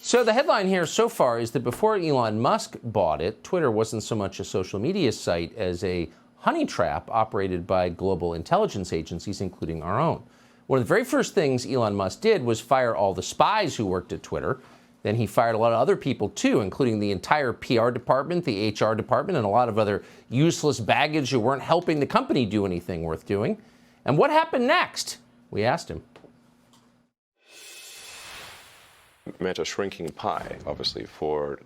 So the headline here so far is that before Elon Musk bought it, Twitter wasn't so much a social media site as a honey trap operated by global intelligence agencies, including our own. One of the very first things Elon Musk did was fire all the spies who worked at Twitter. Then he fired a lot of other people too, including the entire PR department, the HR department, and a lot of other useless baggage who weren't helping the company do anything worth doing. And what happened next? We asked him. Meant a shrinking pie, obviously, for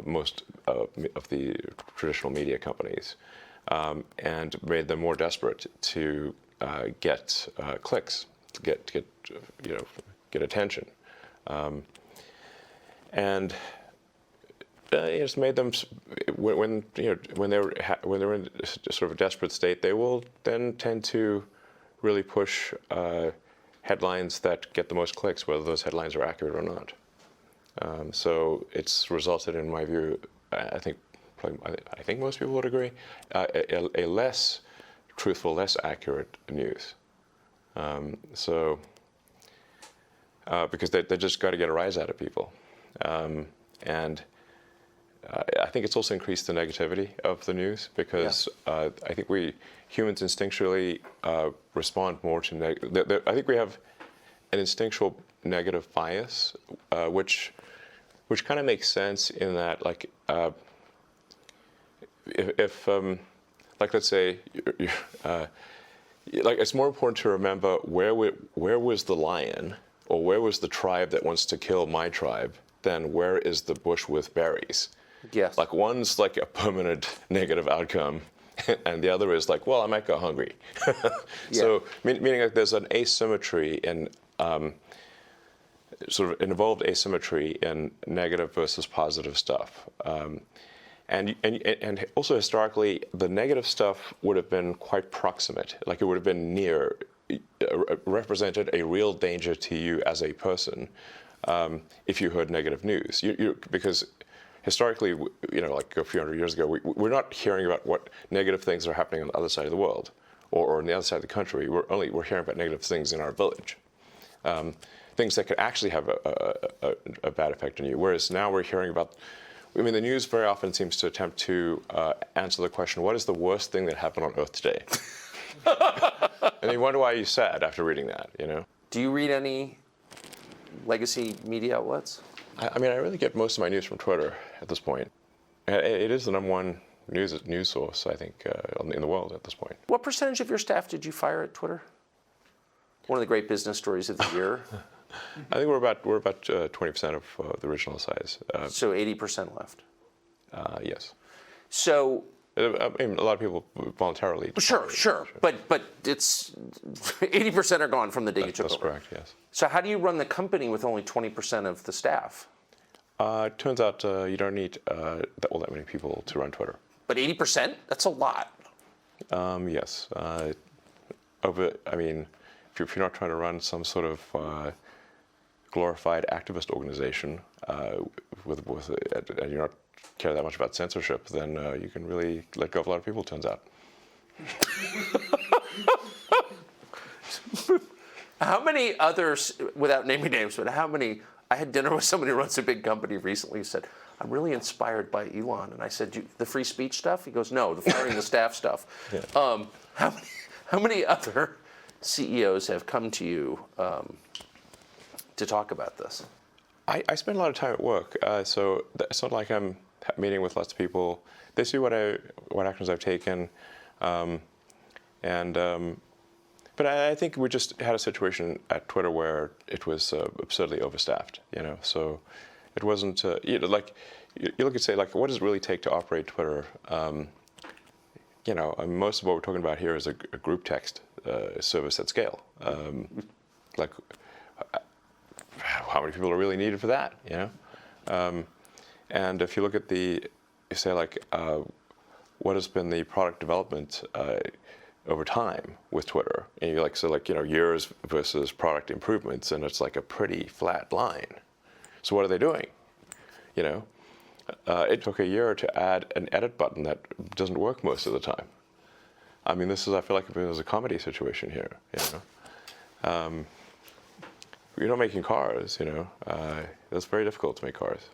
most of the traditional media companies, and made them more desperate to get clicks, to get attention, and it's made them when they're in sort of a desperate state, they will then tend to really push headlines that get the most clicks, whether those headlines are accurate or not. So it's resulted, in my view, I think most people would agree, a less truthful, less accurate news. Because they just got to get a rise out of people, and I think it's also increased the negativity of the news because I think we humans instinctually respond more to I think we have an instinctual negative bias, which kind of makes sense in that, like, if like, let's say, like, it's more important to remember where was the lion or where was the tribe that wants to kill my tribe than where is the bush with berries. Yes. Like, one's like a permanent negative outcome, and the other is like, well, I might go hungry. So meaning like there's an asymmetry in sort of involved asymmetry in negative versus positive stuff. And also historically, the negative stuff would have been quite proximate, like it would have been near, represented a real danger to you as a person if you heard negative news. Because historically, like a few hundred years ago, we're not hearing about what negative things are happening on the other side of the world or on the other side of the country. We're hearing about negative things in our village. Things that could actually have a bad effect on you. Whereas now we're hearing about, I mean, the news very often seems to attempt to answer the question, what is the worst thing that happened on Earth today? And you wonder why you're sad after reading that, Do you read any legacy media outlets? I mean, I really get most of my news from Twitter at this point. It is the think news source, I think, in the world at this point. What percentage of your staff did you fire at Twitter? One of the great business stories of the year. I think we're about 20% of the original size. So 80% left. Yes. So I mean, a lot of people voluntarily. Sure. But it's 80% are gone from the day you took over. That's correct. Yes. So how do you run the company with only 20% of the staff? It turns out you don't need that many people to run Twitter. But 80%? That's a lot. Yes. I mean, if you're not trying to run some sort of glorified activist organization and you're not care that much about censorship, then you can really let go of a lot of people, it turns out. How many others, without naming names, but I had dinner with somebody who runs a big company recently who said, I'm really inspired by Elon. And I said, the free speech stuff? He goes, no, the firing the staff stuff. Yeah. How many other CEOs have come to you to talk about this? I spend a lot of time at work, so it's not like I'm meeting with lots of people. They see what actions I've taken, but I think we just had a situation at Twitter where it was absurdly overstaffed. So it wasn't like you look and say, like, what does it really take to operate Twitter? Most of what we're talking about here is a group text service at scale. Like, how many people are really needed for that? And if you look at you say, like, what has been the product development over time with Twitter, and you're like, years versus product improvements, and it's like a pretty flat line. So what are they doing? It took a year to add an edit button that doesn't work most of the time. I mean, I feel like there's a comedy situation here. You're not making cars, It's very difficult to make cars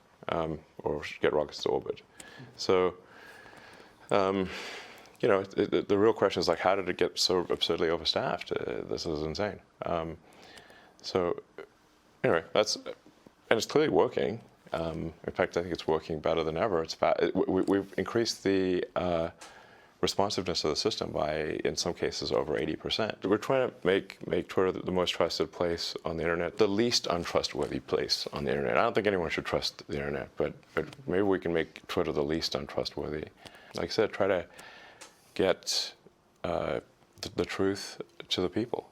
or get rockets to orbit. So, you know, the real question is like, how did it get so absurdly overstaffed? This is insane. So, anyway, and it's clearly working. In fact, I think it's working better than ever. We've increased the responsiveness of the system by, in some cases, over 80%. We're trying to make Twitter the most trusted place on the internet, the least untrustworthy place on the internet. I don't think anyone should trust the internet, but maybe we can make Twitter the least untrustworthy. Like I said, try to get the truth to the people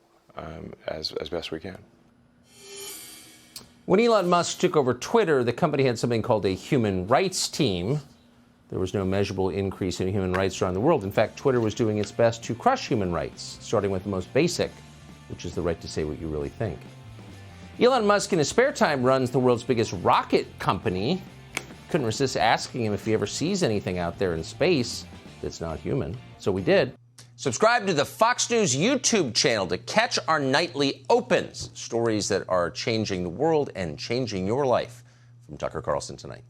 as best we can. When Elon Musk took over Twitter, the company had something called a human rights team. There was no measurable increase in human rights around the world. In fact, Twitter was doing its best to crush human rights, starting with the most basic, which is the right to say what you really think. Elon Musk, in his spare time, runs the world's biggest rocket company. Couldn't resist asking him if he ever sees anything out there in space that's not human. So we did. Subscribe to the Fox News YouTube channel to catch our nightly opens, stories that are changing the world and changing your life. From Tucker Carlson tonight.